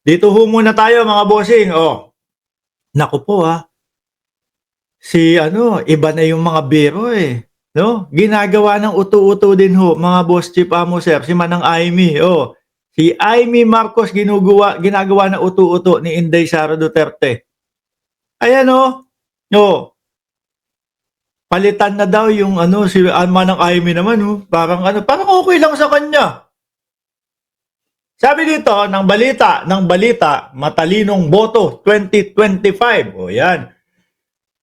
Dito ho muna tayo mga bossing. Oh, naku po si ano, iba na yung mga biro eh. No? Ginagawa ng uto-uto din ho, mga boss chief amo sir, si Manang Aimee. Oh, si Aimee Marcos ginagawa ng uto-uto ni Inday Sara Duterte. Ayan oh. Oh, palitan na daw yung ano, si Manang Aimee naman oh. Parang okay lang sa kanya. Sabi dito ng balita, matalinong boto 2025. O yan.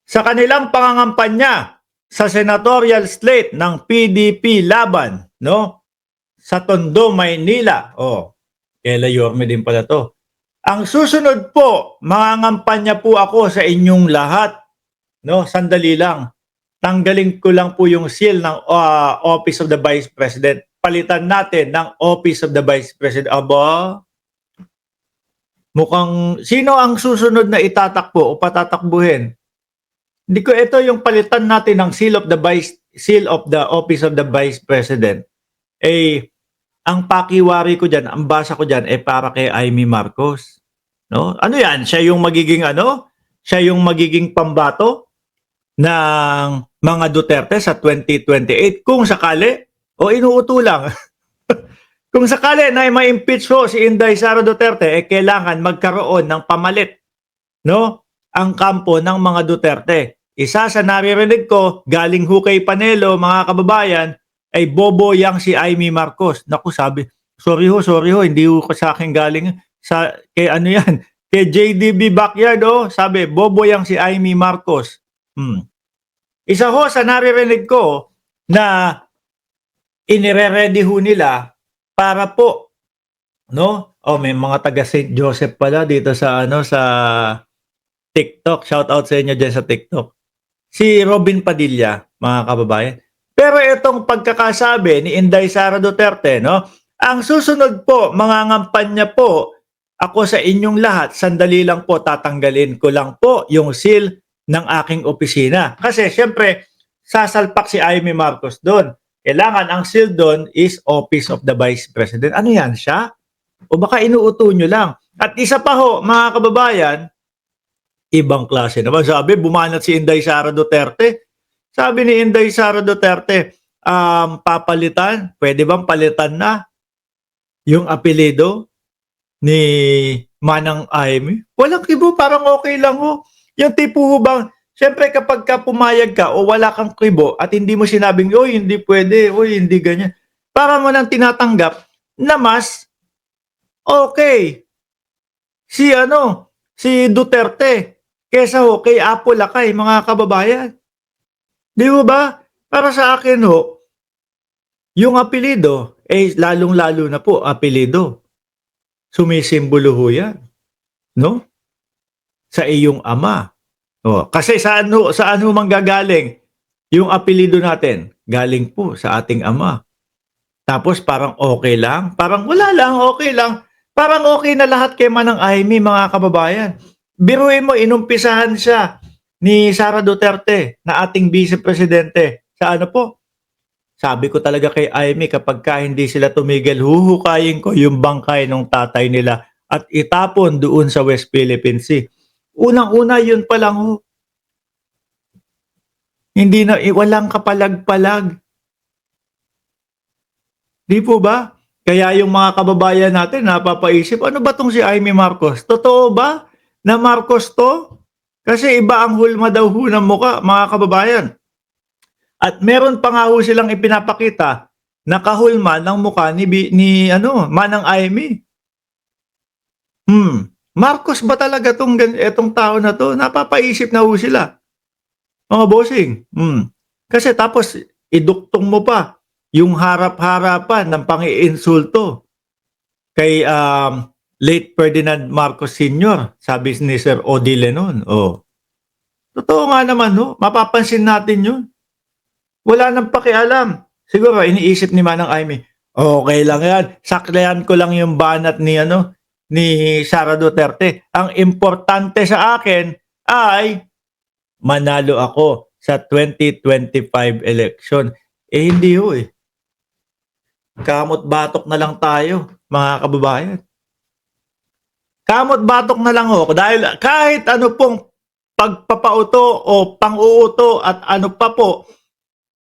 Sa kanilang pangangampanya sa senatorial slate ng PDP laban, no? Sa Tondo, Maynila. Oh, Kela Yorme din pala to. Ang susunod po, mangangampanya po ako sa inyong lahat, no? Sandali lang. Tanggalin ko lang po yung seal ng Office of the Vice President. Palitan natin ng Office of the Vice President. Aba, mukhang sino ang susunod na itatakbo o patatakbuhin? Hindi ko ito yung palitan natin ng seal of the Office of the Vice President. Eh ang pakiwari ko diyan, ang basa ko diyan para kay Aimee Marcos, no? Ano 'yan? Siya yung magiging ano? Siya yung magiging pambato ng mga Duterte sa 2028 kung sakali o inuuto lang. Kung sakali na ma-impeach ho si Inday Sara Duterte, kailangan magkaroon ng pamalit, no? Ang kampo ng mga Duterte. Isa sa naririnig ko, galing ho kay Panelo, mga kababayan, ay bobo yang si Aimee Marcos. Naku, sabi, sorry ho, hindi ho sa akin galing. Kay ano yan, kay JDB Backyard, sabi, bobo yang si Aimee Marcos. Isa ho sa naririnig ko na inire-ready ho nila para po, no? May mga taga St. Joseph pala dito sa sa TikTok. Shout out sa inyo diyan sa TikTok. Si Robin Padilla, mga kababayan. Pero itong pagkakasabi ni Inday Sara Duterte, no? Ang susunod po, mangangampanya po ako sa inyong lahat. Sandali lang po, tatanggalin ko lang po yung seal ng aking opisina. Kasi syempre, sasalpak si Aimee Marcos doon. Kailangan ang seal doon is Office of the Vice President. Ano yan siya? O baka inuuto nyo lang. At isa pa ho, mga kababayan, ibang klase naman. Sabi, bumanat si Inday Sara Duterte. Sabi ni Inday Sara Duterte, papalitan, pwede bang palitan na yung apelido ni Manang Aimee? Walang kibo, parang okay lang ho. Yung tipo ho bang, syempre kapag ka pumayag ka o wala kang kibo at hindi mo sinabing, oy, hindi pwede, oy, hindi ganyan. Para mo nang tinatanggap na mas okay si Duterte kesa ho kay Apo Lakay, mga kababayan. Di ba? Para sa akin ho, yung apelido, lalong-lalo na po, apelido. Sumisimbolo ho yan, no? Sa iyong ama. Kasi saan ho manggagaling yung apelido natin? Galing po sa ating ama. Tapos parang okay lang, parang wala lang, okay lang. Parang okay na lahat kay Manang Aimee, mga kababayan. Biruin mo, inumpisahan siya ni Sara Duterte na ating vice presidente sa ano po. Sabi ko talaga kay Aimee, kapag ka hindi sila tumigil, huhukayin ko yung bangkay ng tatay nila at itapon doon sa West Philippine Sea. Unang-una yun pa lang ho. Hindi na, walang kapalag-palag. Di po ba? Kaya yung mga kababayan natin napapaisip, ano ba tong si Aimee Marcos? Totoo ba na Marcos to? Kasi iba ang hulma daw ho ng muka, mga kababayan. At meron pa nga ho silang ipinapakita na kahulma ng mukha ni Manang Aimee. Marcos ba talaga etong tao na to? Napapaisip na ho sila. Mga bossing. Kasi tapos iduktong mo pa yung harap-harapan ng pang-iinsulto kay late Ferdinand Marcos Sr., sabi ni Sir Odile noon. Totoo nga naman, no? Mapapansin natin yun. Wala nang pakialam. Siguro iniisip ni Manang Aimee, okay lang yan. Saklayan ko lang yung banat ni Sara Duterte. Ang importante sa akin ay manalo ako sa 2025 election. Hindi ho eh. Kamot batok na lang tayo, mga kababayan. kamot batok na lang ho dahil kahit ano pong pagpapauto o pang-uuto at ano pa po,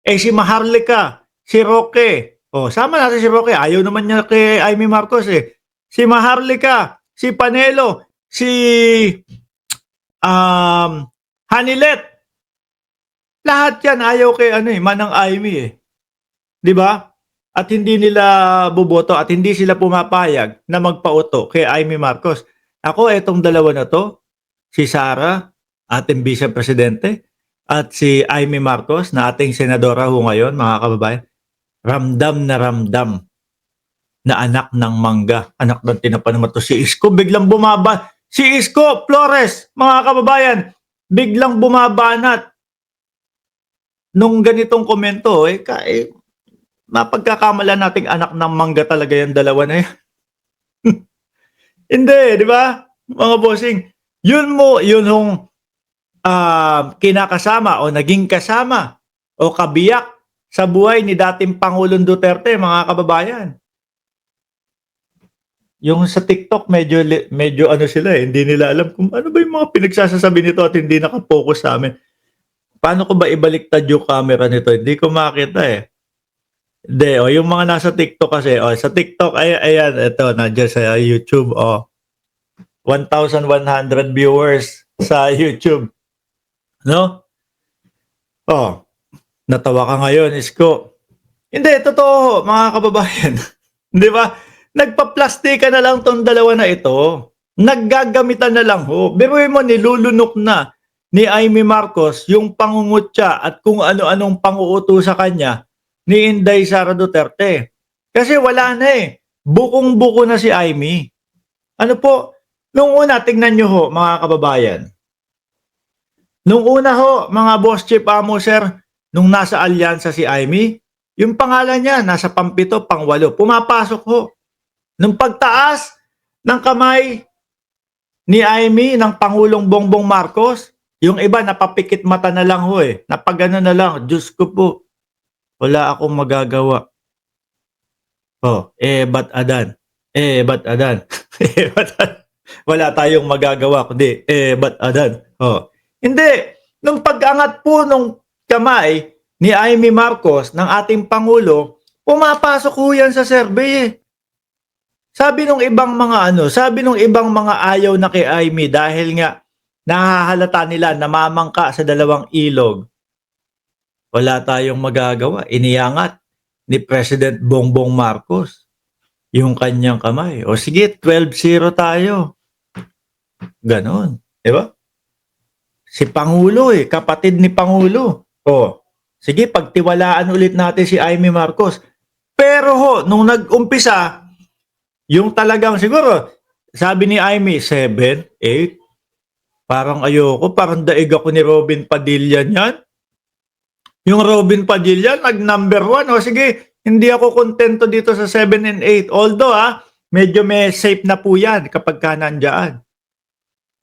si Maharlika, si Roque, sama natin si Roque, ayaw naman niya kay Amy Marcos eh. Si Maharlika, si Panelo, si Hanilet, lahat yan ayaw kay Manang Amy eh. 'Di ba? At hindi nila boboto at hindi sila pumapayag na magpauto kay Amy Marcos. Ako, etong dalawa na to, si Sara, ating Vice Presidente, at si Amy Marcos, na ating senadora ho ngayon, mga kababayan, ramdam na anak ng mangga, anak ng tinapanaman to. Si Isko, biglang bumaba. Si Isko Flores, mga kababayan, biglang bumabanat nung ganitong komento, mapagkakamala nating anak ng mangga talaga yung dalawa na yan. Hindi, di ba? Mga bossing, yun hong kinakasama o naging kasama o kabiyak sa buhay ni dating Pangulong Duterte, mga kababayan. Yung sa TikTok, medyo ano sila hindi nila alam kung ano ba yung mga pinagsasasabi nito at hindi nakapokus sa amin. Paano ko ba ibaliktad yung camera nito? Hindi ko makita eh. Hindi, yung mga nasa TikTok kasi, sa TikTok, ayan, ito, nandiyan sa YouTube, 1,100 viewers sa YouTube. No? Natawa ka ngayon, Isko. Hindi, totoo, mga kababayan. Di ba? Nagpa-plastika na lang tong dalawa na ito. Naggagamitan na lang ho. Biruin mo, nilulunok na ni Amy Marcos yung pangungutya at kung ano-anong panguuto sa kanya ni Inday Sara Duterte. Kasi wala na eh. Bukong-buko na si Amy. Ano po? Nung una, tingnan nyo ho, mga kababayan. Nung una ho, mga boss chief amo sir, nung nasa alyansa si Amy, yung pangalan niya, nasa pang-7, pang-8, pumapasok ho. Nung pagtaas ng kamay ni Amy, ng Pangulong Bongbong Marcos, yung iba napapikit mata na lang ho eh. Napagano na lang, Diyos ko po, wala akong magagawa. Ba't Adan? Ba't Adan? Ba't Adan? Wala tayong magagawa, kundi, ba't Adan? Hindi. Nung pag-angat po nung kamay ni Amy Marcos, ng ating Pangulo, pumapasok ho yan sa survey eh. Sabi nung ibang mga ayaw na kay Amy dahil nga nahahalata nila namamangka sa dalawang ilog. Wala tayong magagawa. Iniangat ni President Bongbong Marcos yung kanyang kamay. O sige, 12-0 tayo. Ganon. Diba? Si Pangulo kapatid ni Pangulo. Sige, pagtiwalaan ulit natin si Amy Marcos. Pero nung nag-umpisa, yung talagang siguro, sabi ni Amy, 7, 8, parang ayoko, parang daig ako ni Robin Padilla niyan. Yung Robin Padilla, nag-number 1. Sige, hindi ako kontento dito sa 7 and 8. Although, medyo may safe na po yan kapag ka nandyan.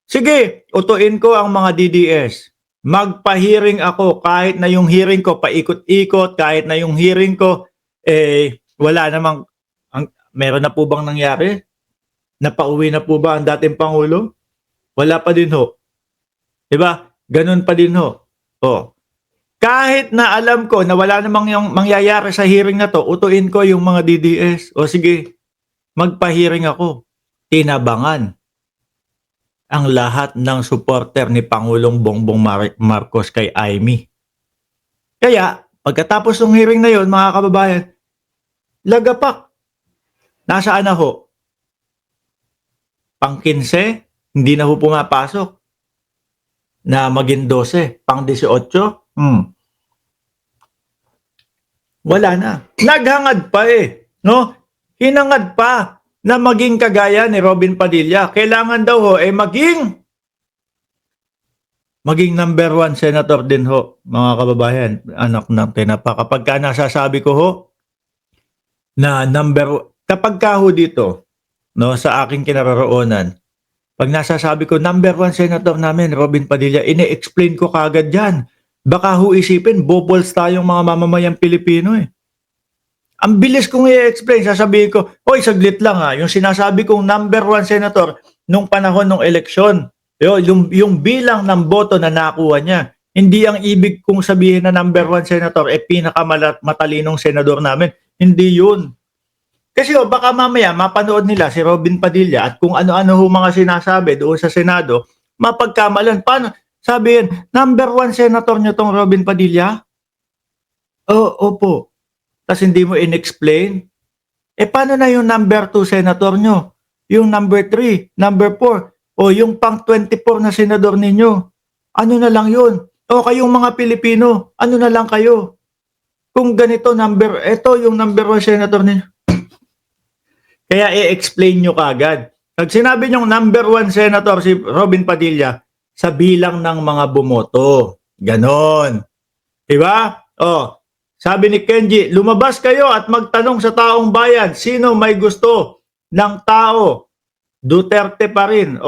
Sige, utuin ko ang mga DDS. Magpa-hearing ako kahit na yung hearing ko paikot-ikot, kahit na yung hearing ko, wala namang, meron na po bang nangyari? Napauwi na po ba ang dating Pangulo? Wala pa din ho. Diba? Ganun pa din ho. Kahit na alam ko na wala namang yung mangyayari sa hearing na to, utuin ko yung mga DDS. Sige, magpa-hearing ako. Tinabangan ang lahat ng supporter ni Pangulong Bongbong Marcos kay Amy. Kaya, pagkatapos ng hearing na yon, mga kababayan, lagapak. Nasaan na ho? Pang-15, hindi na ho pumapasok. Na maging 12, pang-18, wala na. Naghangad pa no? Hinangad pa na maging kagaya ni Robin Padilla. Kailangan daw ho maging number 1 senator din ho, mga kababayan, anak ng tinapa. Kapag ka nasasabi ko ho na kapag ka ho dito, no, sa aking kinaroroonan, pag nasasabi ko number 1 senator namin, Robin Padilla, ine-explain ko kagad yan. Baka ho isipin, bobols tayong mga mamamayang Pilipino Ang bilis kong i-explain, sasabihin ko, saglit lang yung sinasabi kong number 1 senator nung panahon ng eleksyon. Yung bilang ng boto na nakuha niya. Hindi ang ibig kong sabihin na number 1 senator pinakamatalinong senador namin. Hindi yun. Kasi baka mamaya mapanood nila si Robin Padilla at kung ano-ano mga sinasabi doon sa Senado, mapagkamalan. Paano? Sabihin, number 1 senator niyo tong Robin Padilla? Oh, opo. Tapos hindi mo in-explain? Paano na yung number 2 senator nyo? Yung number 3, number 4, o yung pang 24 na senador ninyo? Ano na lang yun? O kayong mga Pilipino, ano na lang kayo? Kung ganito ito yung number 1 senator ninyo. Kaya i-explain nyo kagad. Pag sinabi nyong number 1 senator si Robin Padilla, sa bilang ng mga bumoto. Ganon. Diba? Sabi ni Kenji, lumabas kayo at magtanong sa taong bayan, sino may gusto ng tao? Duterte pa rin.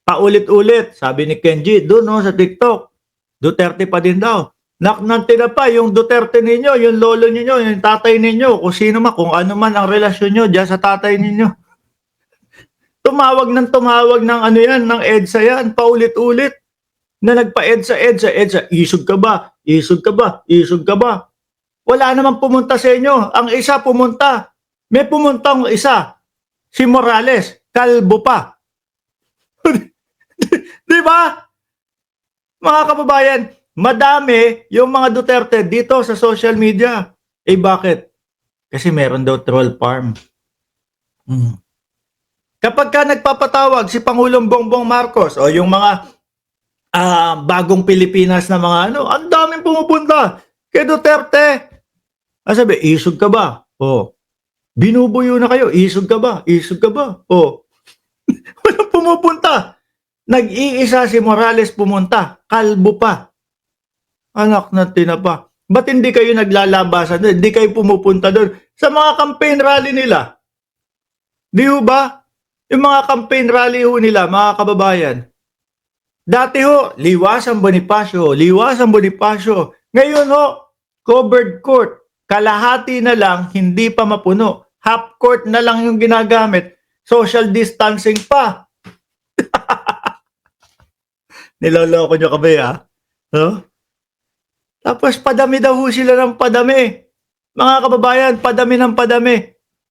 Paulit-ulit. Sabi ni Kenji, doon sa TikTok. Duterte pa din daw. Naknante na pa yung Duterte ninyo, yung lolo ninyo, yung tatay ninyo, kung sino man, kung ano man ang relasyon nyo dyan sa tatay ninyo. Tumawag ng ano yan, ng EDSA yan, paulit-ulit. Na nagpa-EDSA, isog ka ba? Isog ka ba? Isog ka ba? Wala namang pumunta sa inyo. Ang isa pumunta. May pumuntang isa. Si Morales, kalbo pa. Di ba? Mga kababayan, madami yung mga Duterte dito sa social media. Bakit? Kasi meron daw troll farm. Kapag ka nagpapatawag si Pangulong Bongbong Marcos o yung mga bagong Pilipinas na mga ang daming pumupunta kay Duterte. Sabi, isog ka ba? Binubuyo na kayo. Isog ka ba? Isog ka ba? Walang pumupunta. Nag-iisa si Morales pumunta. Kalbo pa. Anak na tinapa. Ba't hindi kayo naglalabasan doon? Hindi kayo pumupunta doon? Sa mga campaign rally nila. Di ba? Yung mga campaign rally nila, mga kababayan. Dati Liwasan Bonifacio. Ngayon covered court. Kalahati na lang, hindi pa mapuno. Half court na lang yung ginagamit. Social distancing pa. Niloloko nyo ka ba Tapos padami daw sila ng padami. Mga kababayan, padami ng padami.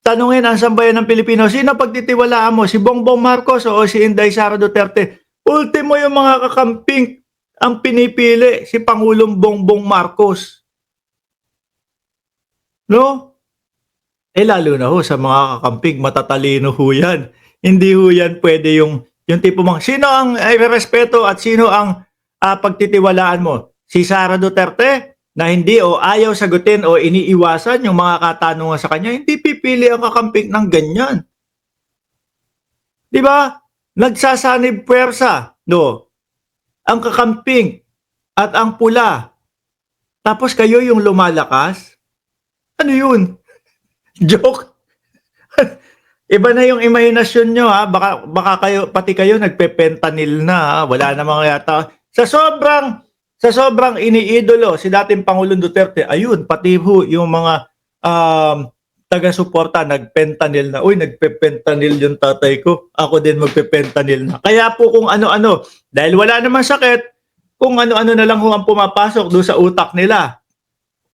Tanungin ang sambayan ng Pilipino, sino pagtitiwalaan mo? Si Bongbong Marcos o si Inday Sara Duterte? Ultimo yung mga kakamping ang pinipili, si Pangulong Bongbong Marcos. No? Lalo na sa mga kakamping, matatalino yan. Hindi yan pwede yung tipo mong, sino ang irerespeto at sino ang pagtitiwalaan mo? Si Sara Duterte na hindi o ayaw sagutin o iniiwasan yung mga katanungan sa kanya, hindi pipili ang kakamping ng ganyan. Di ba? Nagsasanib puwersa, ang kakamping at ang pula. Tapos kayo yung lumalakas? Ano yun? Joke? Iba na yung imahinasyon nyo baka kayo, pati kayo nagpe-fentanyl na wala namang yata. Sa sobrang iniidolo si dating Pangulong Duterte, ayun, pati yung mga taga-suporta nagfentanyl na. Uy, nagpe-fentanyl yung tatay ko. Ako din magpe-fentanyl na. Kaya po kung ano-ano, dahil wala namang sakit, kung ano-ano na lang ang pumapasok doon sa utak nila.